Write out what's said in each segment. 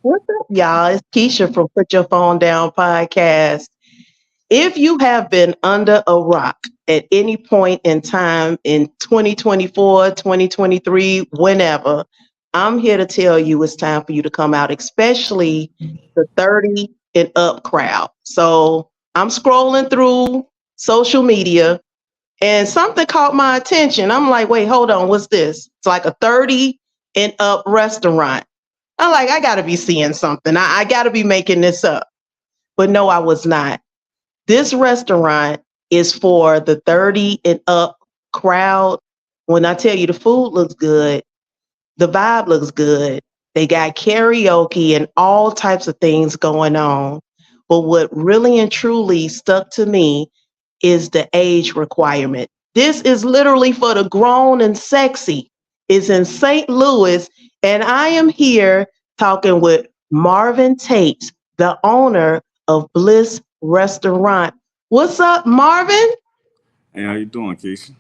What's up, y'all? It's Keisha from Put Your Phone Down podcast. If you have been under a rock at any point in time in 2024, 2023, whenever, I'm here to tell you it's time for you to come out, especially the 30 and up crowd. So I'm scrolling through social media and something caught my attention. I'm like, wait, hold on, what's this? It's like a 30 and up restaurant. I'm like, I gotta be seeing something. I gotta be making this up. But no, I was not. This restaurant is for the 30 and up crowd. When I tell you the food looks good, the vibe looks good. They got karaoke and all types of things going on. But what really and truly stuck to me is the age requirement. This is literally for the grown and sexy. It's in St. Louis, and I am here talking with Marvin Tate, the owner of Bliss Restaurant. What's up, Marvin? Hey, how you doing, Keisha?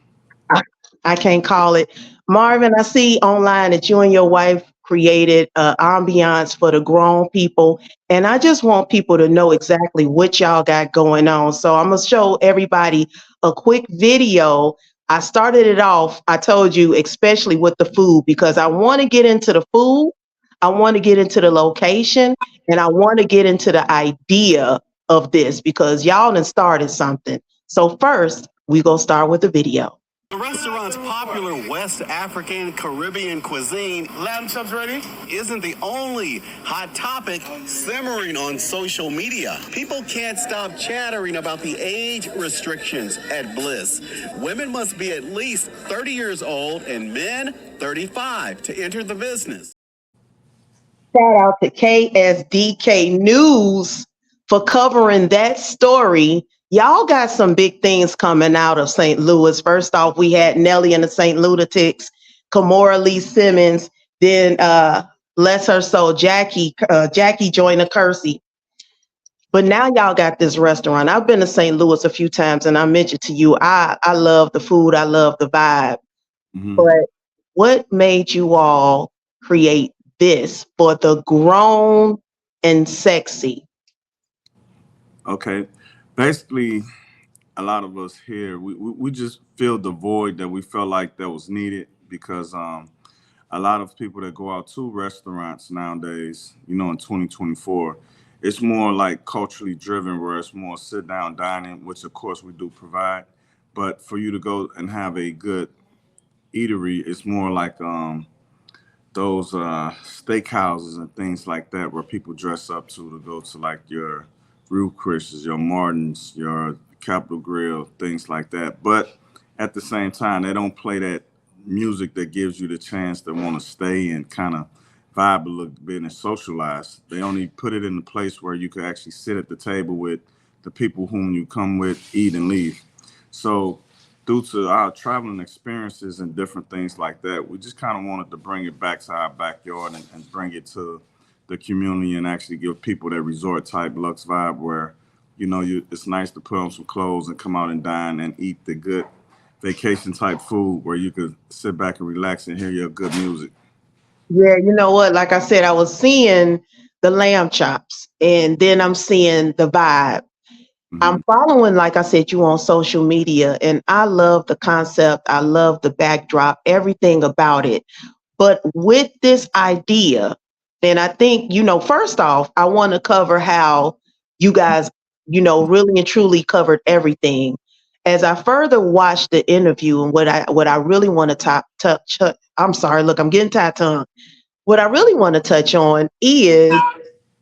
I, I can't call it. Marvin, I see online that you and your wife created ambiance for the grown people. And I just want people to know exactly what y'all got going on. So I'm going to show everybody a quick video. I started it off, I told you, especially with the food, because I want to get into the food. I want to get into the location and I want to get into the idea of this because y'all done started something. So first, we going to start with the video. The restaurant's popular West African Caribbean cuisine, lamb chops ready, isn't the only hot topic simmering on social media. People can't stop chattering about the age restrictions at Bliss. Women must be at least 30 years old and men 35 to enter the business. Shout out to KSDK News for covering that story. Y'all got some big things coming out of St. Louis. First off, we had Nelly and the St. Lunatics, Kamora Lee Simmons, then bless her soul, Jackie Joyner Kersey. But now y'all got this restaurant. I've been to St. Louis a few times, and I mentioned to you, I love the food, I love the vibe. Hmm. But what made you all create this for the grown and sexy? Okay. Basically, a lot of us here, we just feel the void that we felt like that was needed because a lot of people that go out to restaurants nowadays, in 2024, it's more like culturally driven where it's more sit down dining, which of course we do provide. But for you to go and have a good eatery, it's more like those steakhouses and things like that where people dress up to go to like your Ruth Chris's, your Martin's, your Capitol Grill, things like that. But at the same time, they don't play that music that gives you the chance to want to stay and kind of vibe a little bit and socialize. They only put it in the place where you could actually sit at the table with the people whom you come with, eat and leave. So due to our traveling experiences and different things like that, we just kind of wanted to bring it back to our backyard and bring it to the community and actually give people that resort type luxe vibe where, it's nice to put on some clothes and come out and dine and eat the good vacation type food where you could sit back and relax and hear your good music. Yeah, you know what? Like I said, I was seeing the lamb chops and then I'm seeing the vibe. Hmm. I'm following, like I said, you on social media, and I love the concept. I love the backdrop, everything about it. But with this idea, and I think, first off, I want to cover how you guys, really and truly covered everything. As I further watch the interview and what I really want to touch, I'm sorry, look, I'm getting tight tongue. What I really want to touch on is,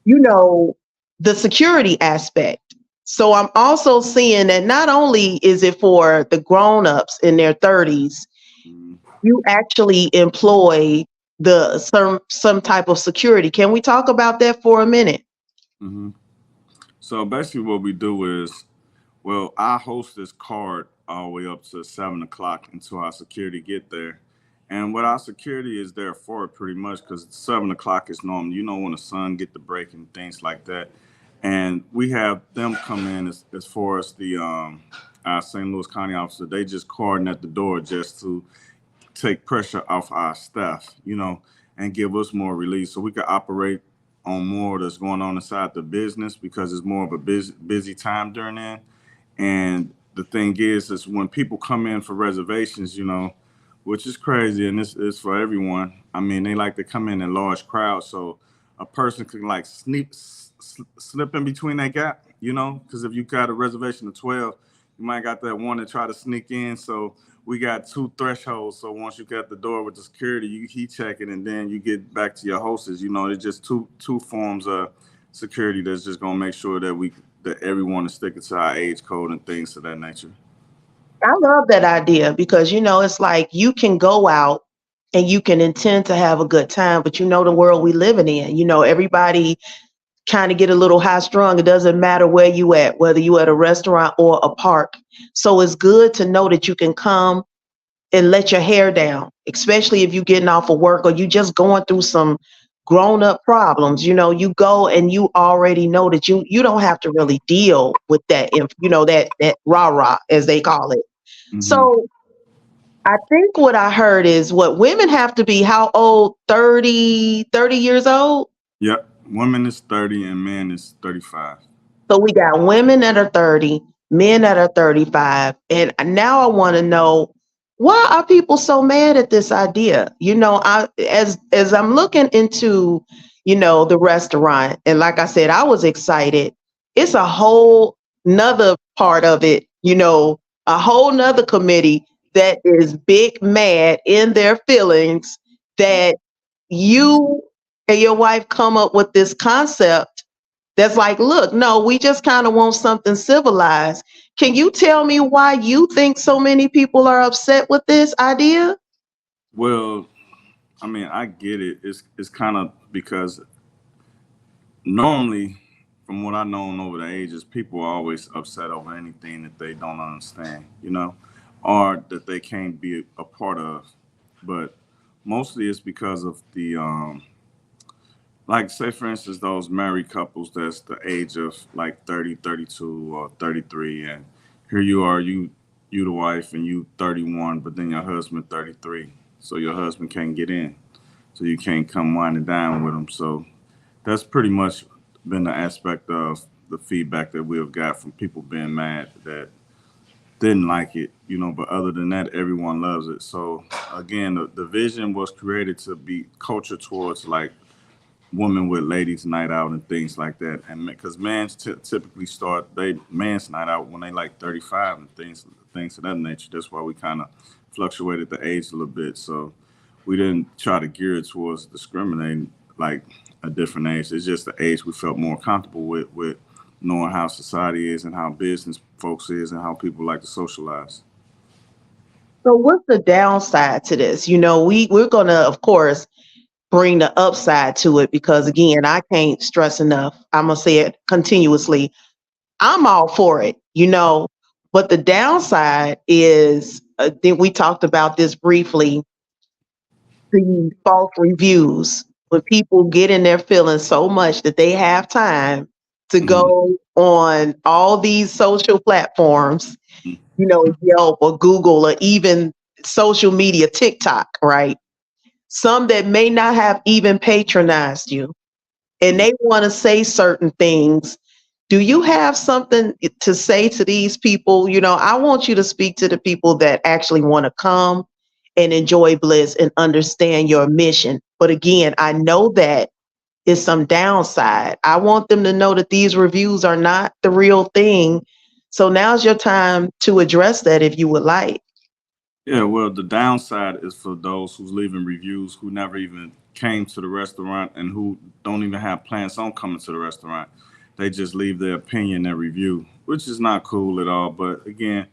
you know, the security aspect. So I'm also seeing that not only is it for the grown-ups in their 30s, you actually employ the some type of security. Can we talk about that for a minute? Hmm. So basically, what we do is, well, I host this card all the way up to 7 o'clock until our security get there. And what our security is there for, pretty much, because 7 o'clock is normal. When the sun get the break and things like that. And we have them come in as far as the our St. Louis County officer. They just cordon at the door just to take pressure off our staff, and give us more relief so we can operate on more that's going on inside the business because it's more of a busy time during then. And the thing is when people come in for reservations, which is crazy, and this is for everyone. I mean, they like to come in large crowds, so a person can like slip in between that gap, because if you got a reservation of 12, you might got that one that try to sneak in. So we got two thresholds. So once you got the door with the security, you heat check it, and then you get back to your hostess. It's just two forms of security that's just gonna make sure that everyone is sticking to our age code and things of that nature. I love that idea because, it's like you can go out and you can intend to have a good time, but the world we living in, everybody kind of get a little high strung. It doesn't matter where you at, whether you at a restaurant or a park. So it's good to know that you can come and let your hair down, especially if you're getting off of work or you just going through some grown up problems. You go and you already know that you don't have to really deal with that, that rah-rah, as they call it. Hmm. So I think what I heard is what women have to be how old? 30 years old? Yep. Women is 30 and men is 35. So we got women that are 30, men that are 35. And now I want to know, why are people so mad at this idea? As I'm looking into, the restaurant, and like I said, I was excited. It's a whole nother part of it, a whole nother committee that is big mad in their feelings that you and your wife come up with this concept that's like, look, no, we just kind of want something civilized. Can you tell me why you think so many people are upset with this idea? Well, I mean, I get it. It's kind of because normally, from what I know over the ages, people are always upset over anything that they don't understand, or that they can't be a part of. But mostly it's because of like, say, for instance, those married couples that's the age of like 30, 32, or 33. And here you are, you the wife, and you 31, but then your husband 33. So your husband can't get in. So you can't come winding down with him. So that's pretty much been the aspect of the feedback that we have got from people being mad that didn't like it, but other than that, everyone loves it. So again, the vision was created to be culture towards like women with ladies night out and things like that. And because men typically start they man's night out when they like 35 and things of that nature. That's why we kind of fluctuated the age a little bit. So we didn't try to gear it towards discriminating like a different age. It's just the age we felt more comfortable with knowing how society is and how business folks is and how people like to socialize. So what's the downside to this? We're gonna, of course, bring the upside to it because again, I can't stress enough. I'm gonna say it continuously. I'm all for it, but the downside is, I think we talked about this briefly, the false reviews. When people get in their feelings so much that they have time to Hmm. go on all these social platforms, Yelp or Google or even social media, TikTok, right? Some that may not have even patronized you and they want to say certain things. Do you have something to say to these people? I want you to speak to the people that actually want to come and enjoy Bliss and understand your mission. But again, I know that is some downside. I want them to know that these reviews are not the real thing. So now's your time to address that if you would like. Yeah, well, the downside is for those who's leaving reviews who never even came to the restaurant and who don't even have plans on coming to the restaurant. They just leave their opinion and review, which is not cool at all. But again,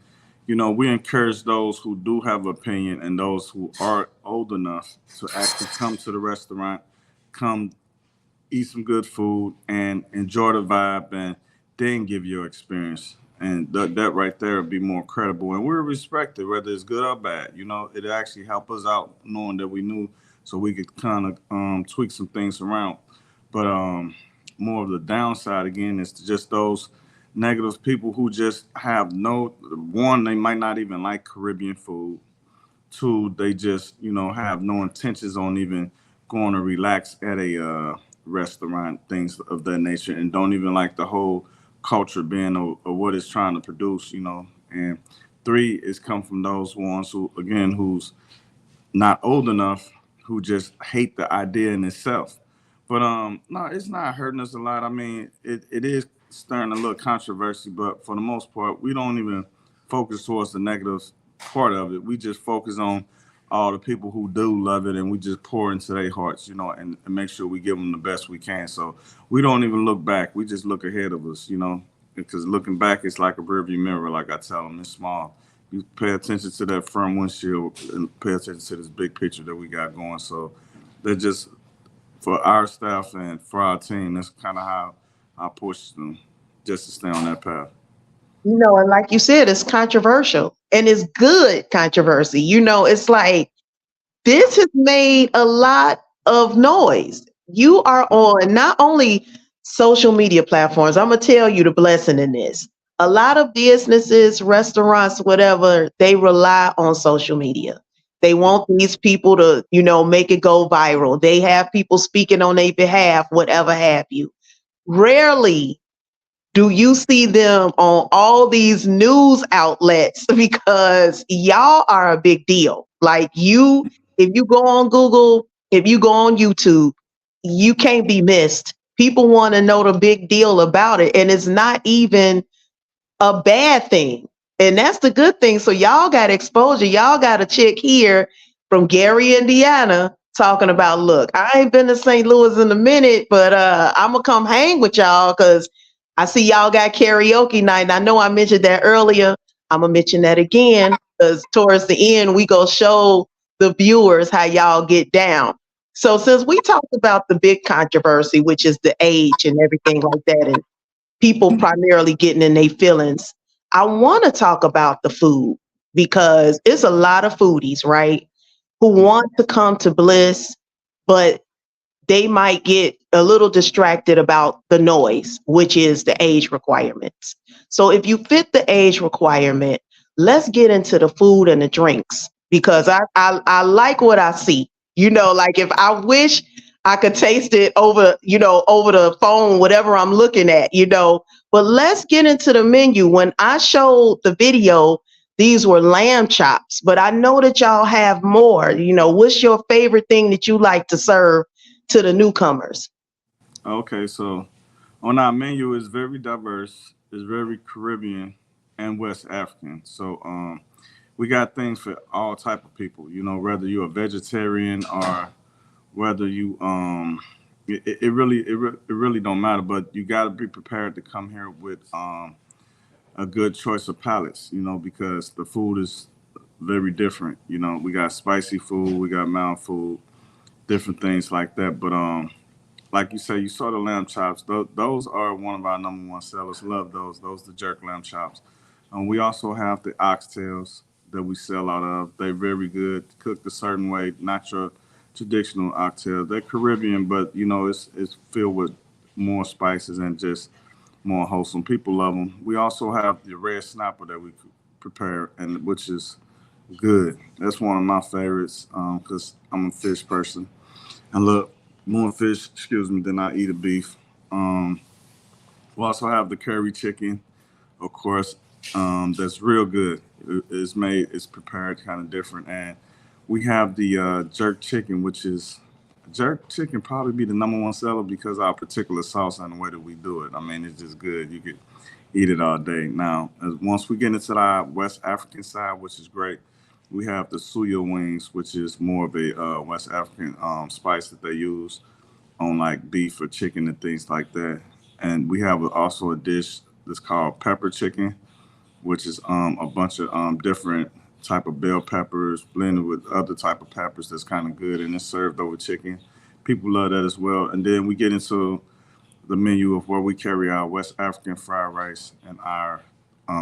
we encourage those who do have opinion and those who are old enough to actually come to the restaurant, come eat some good food and enjoy the vibe and then give your experience. And that right there would be more credible. And we're respected, whether it's good or bad. It actually help us out knowing that we knew so we could kind of tweak some things around. But more of the downside, again, is just those negative people who just have no, one, they might not even like Caribbean food. Two, they just, have no intentions on even going to relax at a restaurant, things of that nature, and don't even like the whole culture being of what it's trying to produce, you know. And three is come from those ones who, again, who's not old enough, who just hate the idea in itself. But no, it's not hurting us a lot. I mean, it is stirring a little controversy, but for the most part, we don't even focus towards the negative part of it. We just focus on all the people who do love it, and we just pour into their hearts, you know, and make sure we give them the best we can. So we don't even look back. We just look ahead of us, you know, because looking back, it's like a rearview mirror. Like I tell them, it's small. You pay attention to that front windshield and pay attention to this big picture that we got going. So they're just for our staff and for our team. That's kind of how I push them just to stay on that path. And like you said, it's controversial and it's good controversy. It's like this has made a lot of noise. You are on not only social media platforms, I'm going to tell you the blessing in this. A lot of businesses, restaurants, whatever, they rely on social media. They want these people to, make it go viral. They have people speaking on their behalf, whatever have you. Rarely do you see them on all these news outlets because y'all are a big deal. Like if you go on Google, if you go on YouTube, you can't be missed. People want to know the big deal about it. And it's not even a bad thing. And that's the good thing. So y'all got exposure. Y'all got a chick here from Gary, Indiana, talking about, look, I ain't been to St. Louis in a minute, but I'm gonna come hang with y'all because I see y'all got karaoke night. And I know I mentioned that earlier. I'm gonna mention that again because towards the end we go show the viewers how y'all get down. So since we talked about the big controversy, which is the age and everything like that, and people primarily getting in their feelings, I want to talk about the food because it's a lot of foodies, right? Who want to come to Bliss, but they might get a little distracted about the noise, which is the age requirements. So if you fit the age requirement, let's get into the food and the drinks because I like what I see. Like if I wish I could taste it over the phone, whatever I'm looking at. But let's get into the menu. When I showed the video, these were lamb chops, but I know that y'all have more. What's your favorite thing that you like to serve to the newcomers? Okay, so on our menu is very diverse. It's very Caribbean and West African. So we got things for all type of people. You know, whether you're a vegetarian or whether you it really don't matter. But you got to be prepared to come here with a good choice of palates. You know, because the food is very different. You know, we got spicy food, we got mild food, different things like that. But like you say, you saw the lamb chops. Those are one of our number one sellers. Love those. Those the jerk lamb chops. We also have the oxtails that we sell out of. They're very good, cooked a certain way, not your traditional oxtails. They're Caribbean, but you know it's filled with more spices and just more wholesome. People love them. We also have the red snapper that we prepare, and which is good. That's one of my favorites because I'm a fish person. I love more fish, excuse me, than I eat a beef. Um, we also have the curry chicken, of course, that's real good. It's prepared kind of different. And we have the jerk chicken, which is jerk chicken probably be the number one seller because our particular sauce and the way that we do it. I mean, it's just good. You could eat it all day. Now, once we get into the West African side, which is great, we have the suya wings, which is more of a West African spice that they use on like beef or chicken and things like that. And we have also a dish that's called pepper chicken, which is a bunch of different type of bell peppers blended with other type of peppers that's kind of good and it's served over chicken. People love that as well. And then we get into the menu of where we carry our West African fried rice and our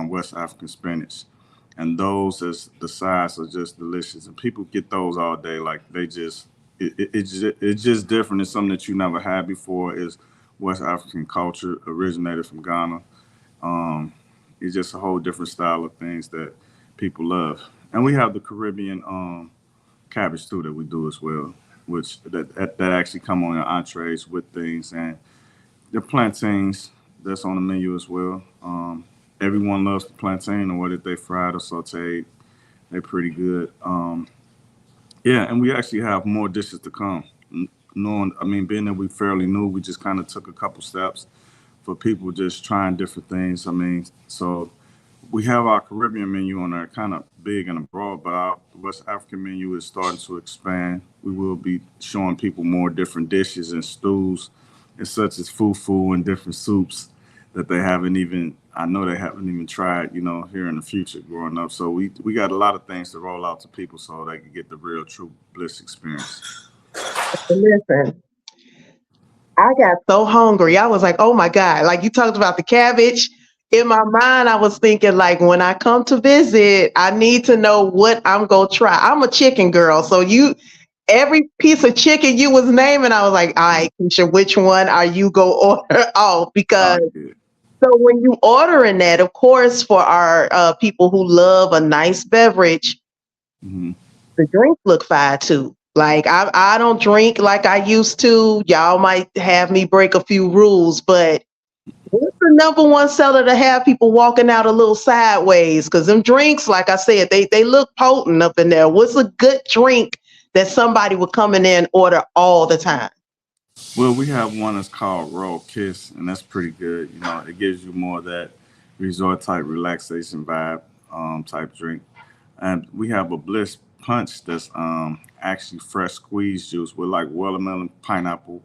West African spinach. And those as the sides are just delicious. And people get those all day. Like they just it's just different. It's something that you never had before. Is West African culture originated from Ghana. Um, it's just a whole different style of things that people love. And we have the Caribbean cabbage too that we do as well. which that actually come on your entrees with things, and the plantains that's on the menu as well. Everyone loves the plantain, or whether they fried or sauteed, they're pretty good. Yeah, and we actually have more dishes to come. Knowing, I mean, being that we fairly new, we just kind of took a couple steps for people just trying different things. I mean, so we have our Caribbean menu on there, kind of big and broad, but our West African menu is starting to expand. We will be showing people more different dishes and stews, and such as fufu and different soups that they haven't even. I know they haven't even tried, here in the future growing up. So we got a lot of things to roll out to people so they can get the real true Bliss experience. Listen, I got so hungry. I was like, oh my God. Like you talked about the cabbage. In my mind, I was thinking, like, when I come to visit, I need to know what I'm gonna try. I'm a chicken girl. So every piece of chicken you was naming, I was like, all right, Keisha, which one are you go order off? Because Oh yeah. so when you ordering that, of course, for our people who love a nice beverage, Hmm. the drinks look fine too. Like I don't drink like I used to. Y'all might have me break a few rules, but what's the number one seller to have people walking out a little sideways? Because them drinks, like I said, they look potent up in there. What's a good drink that somebody would come in there and order all the time? Well, we have one that's called Royal Kiss, and that's pretty good. It gives you more of that resort type relaxation vibe type drink. And we have a Bliss Punch that's actually fresh squeezed juice with like watermelon, pineapple,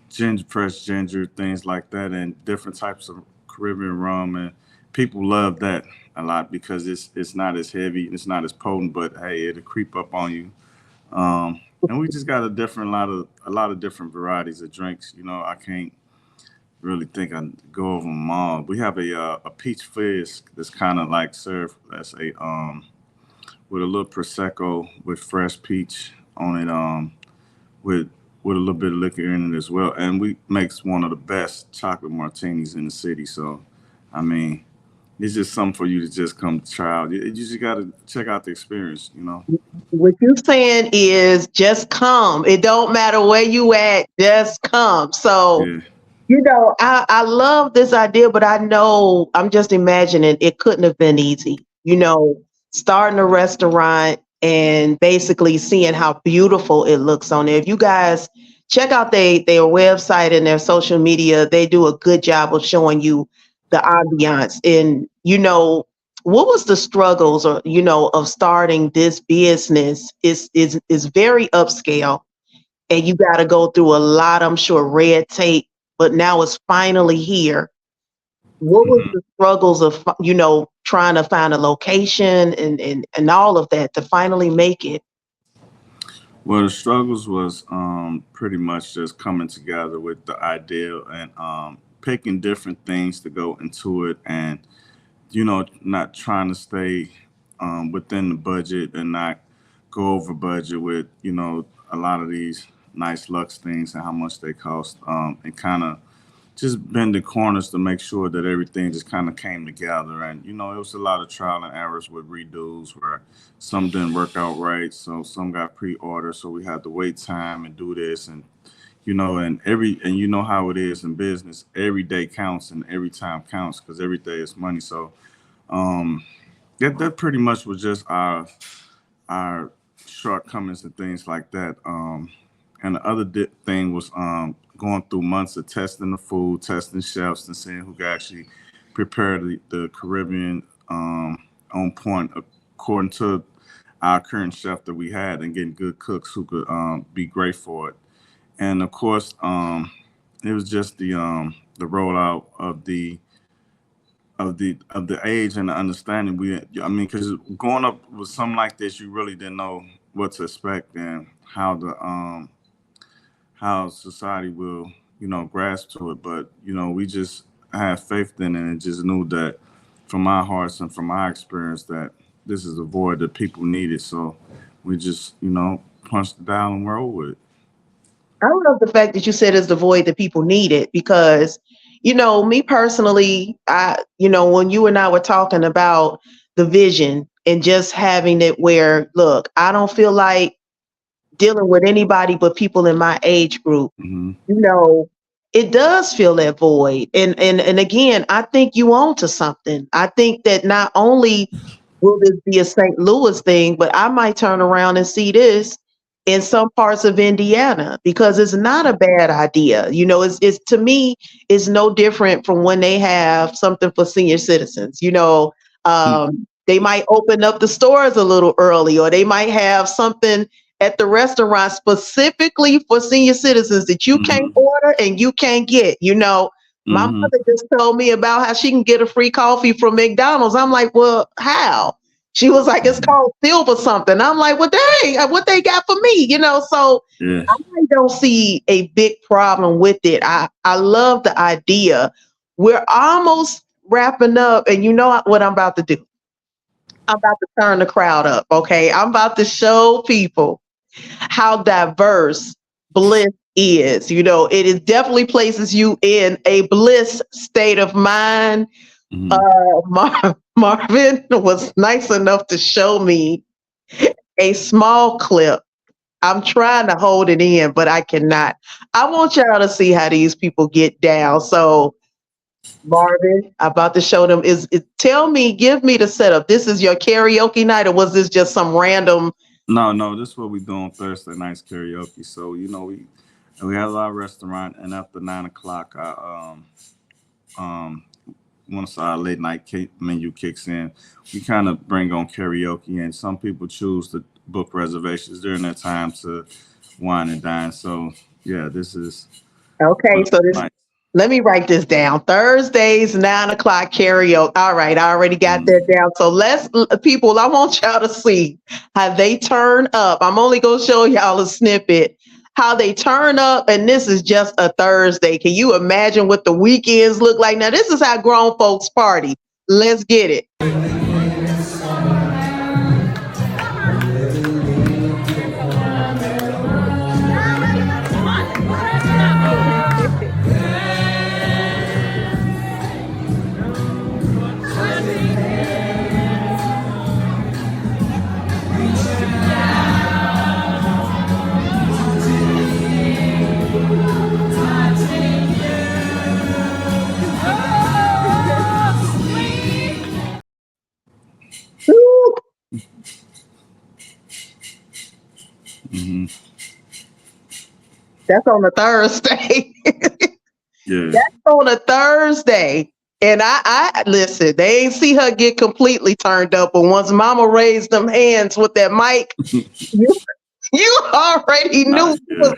ginger, fresh ginger, things like that, and different types of Caribbean rum. And people love that a lot because it's not as heavy, it's not as potent, but hey, it'll creep up on you. And we just got a lot of different varieties of drinks. I can't really think I go over them all. We have a peach fizz that's kind of like served as a with a little prosecco with fresh peach on it, with with a little bit of liquor in it as well. And we makes one of the best chocolate martinis in the city. So, I mean, it's just something for you to just come try out. You just got to check out the experience. What you saying is just come. It don't matter where you at, just come. So Yeah. I love this idea, but I know I'm just imagining it couldn't have been easy. Starting a restaurant and basically seeing how beautiful it looks on there. If you guys check out their website and their social media, they do a good job of showing you the ambiance. And what was the struggles or of starting this business is very upscale and you got to go through a lot, I'm sure, red tape, but now it's finally here. What was Hmm. the struggles of, trying to find a location and all of that to finally make it? Well, the struggles was pretty much just coming together with the idea and picking different things to go into it, and not trying to stay within the budget and not go over budget with a lot of these nice luxe things and how much they cost, and kind of just bending corners to make sure that everything just kind of came together. And it was a lot of trial and errors with redos where some didn't work out right, so some got pre-ordered, so we had to wait time and do this, and how it is in business. Every day counts and every time counts because every day is money. So um, that pretty much was just our shortcomings and things like that. And the other thing was going through months of testing the food, testing chefs, and seeing who could actually prepare the Caribbean on point according to our current chef that we had, and getting good cooks who could be great for it. And of course, it was just the rollout of the age and the understanding. I mean, because growing up with something like this, you really didn't know what to expect and how society will grasp to it. But we just had faith in it and just knew that from our hearts and from our experience that this is a void that people needed. So we just punched it down and roll with it. I love the fact that you said it's the void that people needed because, me personally, when you and I were talking about the vision and just having it where, look, I don't feel like dealing with anybody but people in my age group, Mm-hmm. you know, it does fill that void. And again, I think you own to something. I think that not only will this be a St. Louis thing, but I might turn around and see this in some parts of Indiana because it's not a bad idea. You know, it's to me, it's no different from when they have something for senior citizens. You know, they might open up the stores a little early, or they might have something at the restaurant specifically for senior citizens that you can't Mm-hmm. order and you can't get. You know, my Mm-hmm. mother just told me about how she can get a free coffee from McDonald's. I'm like, well, how? She was like, it's Mm-hmm. called silver something. I'm like, well, dang, what they got for me? You know, so Yeah. I don't see a big problem with it. I love the idea. We're almost wrapping up, and you know what I'm about to do? I'm about to turn the crowd up. Okay. I'm about to show people how diverse Bliss is. You know, it is definitely places you in a bliss state of mind. Mm-hmm. Marvin was nice enough to show me a small clip. I'm trying to hold it in, but I cannot. I want y'all to see how these people get down. So, Marvin, I'm about to show them. Tell me, give me the setup. This is your karaoke night, or was this just some random? No, this is what we do on Thursday nights karaoke. So we have our restaurant, and after 9 o'clock, um once our late night menu kicks in, we kind of bring on karaoke, and some people choose to book reservations during that time to wine and dine. So yeah, this is Okay, one of so the this. nights. Let me write this down. Thursdays, 9 o'clock karaoke. All right, I already got that Mm-hmm. down. So people, I want y'all to see how they turn up. I'm only going to show y'all a snippet, how they turn up. And this is just a Thursday. Can you imagine what the weekends look like? Now, this is how grown folks party. Let's get it. Woo, Mm-hmm. that's on a Thursday. Yeah. That's on a Thursday. And I listen, they ain't see her get completely turned up, but once mama raised them hands with that mic, you, you already knew Nice. Yeah.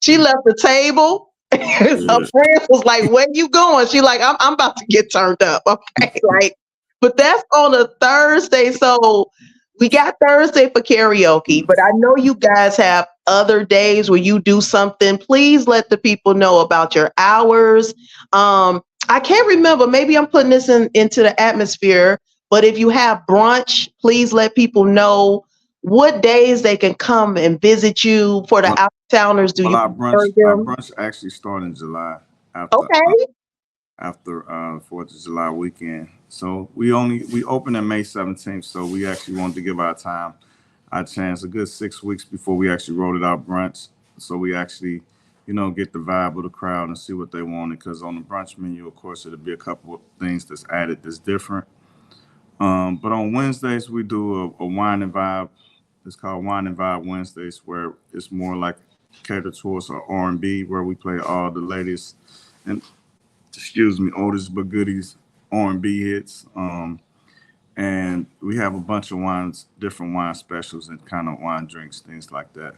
she left the table. Her Yeah. friend was like, where you going? She like, I'm about to get turned up. Okay. Like, but that's on a Thursday. So we got Thursday for karaoke, but I know you guys have other days where you do something. Please let the people know about your hours. I can't remember. Maybe I'm putting this into the atmosphere, but if you have brunch, please let people know what days they can come and visit you. For the Well, out of towners, do well, you our prefer brunch our them? brunch actually start in July after Okay. Fourth of July weekend. So we open on May 17th. So we actually wanted to give our chance a good 6 weeks before we actually rolled it out brunch. So we actually, get the vibe of the crowd and see what they wanted. Because on the brunch menu, of course, it'll be a couple of things that's added that's different. But on Wednesdays we do a wine and vibe. It's called Wine and Vibe Wednesdays, where it's more like catered towards R&B, where we play all the latest and oldest but goodies R&B hits. And we have a bunch of wines, different wine specials and kind of wine drinks, things like that,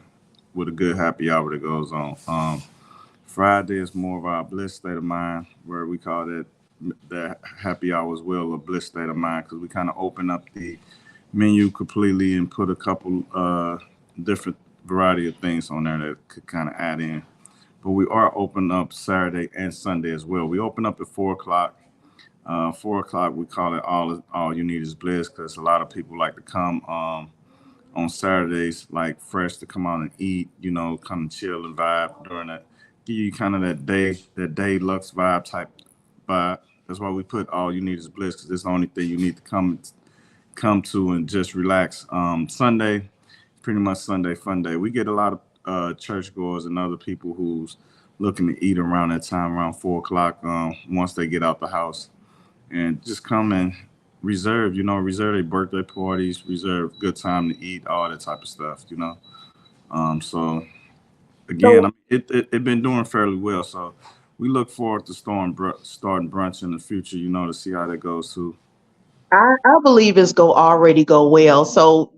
with a good happy hour that goes on. Friday is more of our bliss state of mind, where we call that happy hour as well a bliss state of mind, because we kind of open up the menu completely and put a couple different variety of things on there that could kind of add in. But we are open up Saturday and Sunday as well. We open up at 4 o'clock. 4 o'clock, we call it all you need is bliss, because a lot of people like to come on Saturdays, like fresh, to come out and eat, come and chill and vibe during that. Give you kind of that day Lux vibe type vibe. That's why we put all you need is bliss, because it's the only thing you need to come to and just relax. Sunday, pretty much Sunday fun day. We get a lot of churchgoers and other people who's looking to eat around that time, around 4 o'clock, once they get out the house, and just come and reserve, reserve their birthday parties, reserve good time to eat, all that type of stuff. So again, I So mean, it been doing fairly well. So we look forward to starting brunch in the future, to see how that goes too. I believe it's go already go well. So,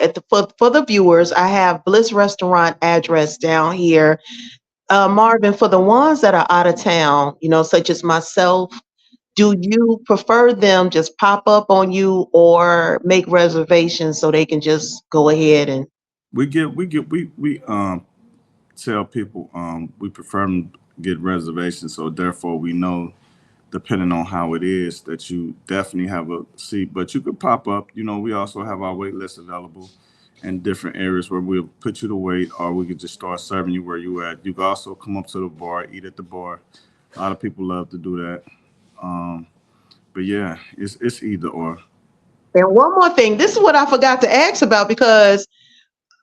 at for the viewers, I have Bliss Restaurant address down here. Marvin, for the ones that are out of town, such as myself, do you prefer them just pop up on you or make reservations so they can just go ahead and We tell people we prefer them get reservations, so therefore we know, depending on how it is, that you definitely have a seat. But you could pop up. We also have our wait list available in different areas where we'll put you to wait, or we could just start serving you where you at. You can also come up to the bar, eat at the bar. A lot of people love to do that. Um, but yeah, it's either or. and one more thing, this is what I forgot to ask about because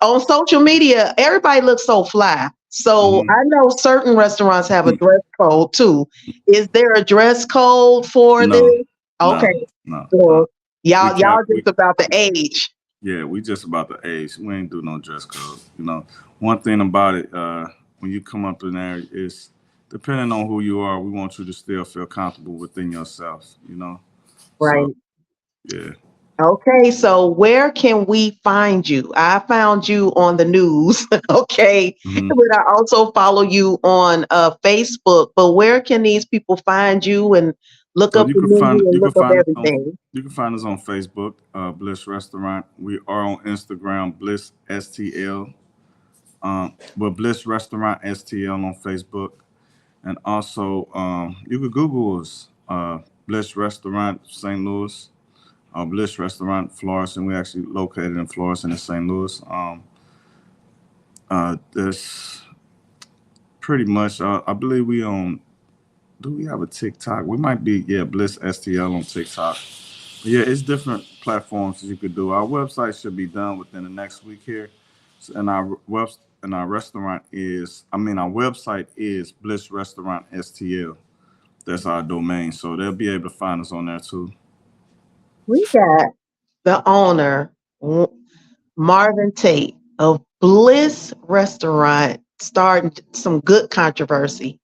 on social media, everybody looks so fly. So Hmm. I know certain restaurants have a dress code too. Is there a dress code for this? No, Okay. no, no, no. So We y'all kept we just about the age. Yeah, we just about the age. We ain't do no dress code. One thing about it, when you come up in there, is depending on who you are, we want you to still feel comfortable within yourself. So Right. yeah. Okay, so where can we find you? I found you on the news, okay, Hmm. but I also follow you on Facebook. But where can these people find you and look So up you the can menu find and you can look up find us on everything? you can find us on Facebook, Bliss Restaurant. We are on Instagram, Bliss STL. But Bliss Restaurant STL on Facebook, and also you could Google us, Bliss Restaurant St. Louis, Bliss Restaurant Florence, and we actually located in Florence and in St. Louis. This pretty much, I believe we own. Do we have a TikTok? We might be, yeah, Bliss STL on TikTok. Yeah, it's different platforms that you could do. Our website should be done within the next week here. And our restaurant is, I mean, our website is Bliss Restaurant STL. That's our domain, so they'll be able to find us on there too. We got the owner, Marvin Tate of Bliss Restaurant, starting some good controversy.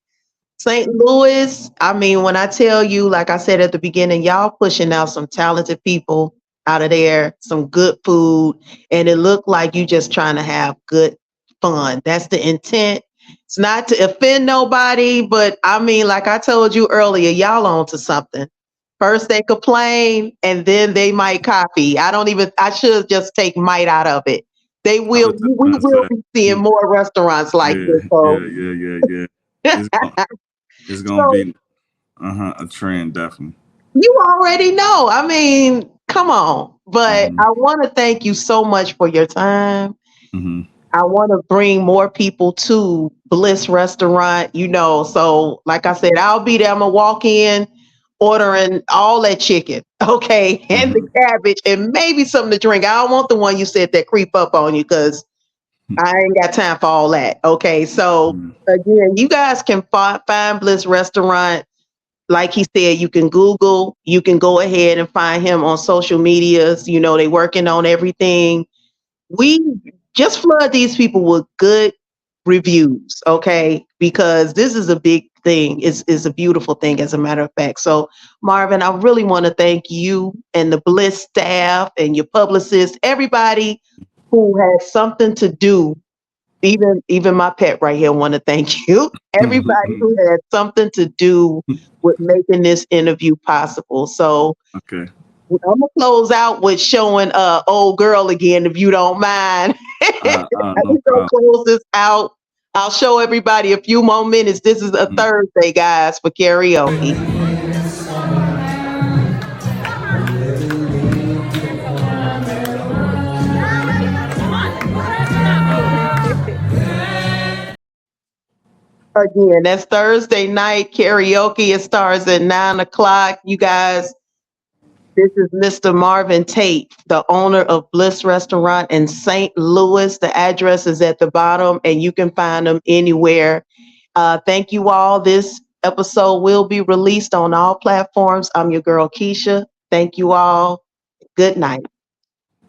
St. Louis, I mean, when I tell you, like I said at the beginning, y'all pushing out some talented people out of there, some good food, and it looked like you just trying to have good fun. That's the intent. It's not to offend nobody, but I mean, like I told you earlier, y'all on to something. First they complain and then they might copy. I should just take might out of it. They I will, was just we gonna will say, be seeing mm, more restaurants like yeah, this. yeah, So yeah, yeah, yeah. It's gonna, it's gonna so be a trend, definitely. you already know. I mean, come on. But Hmm. I want to thank you so much for your time. Hmm. I want to bring more people to Bliss Restaurant, So, like I said, I'll be there. I'm going to walk in ordering all that chicken, okay, and the Hmm. cabbage and maybe something to drink. I don't want the one you said that creep up on you because I ain't got time for all that, okay? So, Hmm. again, you guys can find Bliss Restaurant like he said, you can Google, you can go ahead and find him on social medias. They working on everything. We just flood these people with good reviews, okay? Because this is a big thing. It's a beautiful thing, as a matter of fact. So, Marvin, I really want to thank you and the Bliss staff and your publicist, everybody who has something to do, even my pet right here want to thank you. Everybody who had something to do with making this interview possible. So Okay. I'm gonna close out with showing old girl again, if you don't mind. No We're gonna problem. close this out. I'll show everybody a few more minutes. This is a Mm. Thursday, guys, for karaoke. Again, that's Thursday night karaoke. It starts at 9 o'clock. You guys This is Mr. Marvin Tate, the owner of Bliss Restaurant in St. Louis. The address is at the bottom, and you can find them anywhere. Thank you all. This episode will be released on all platforms. I'm your girl, Keisha. Thank you all. Good night.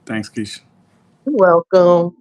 Thanks, Keisha. You're welcome.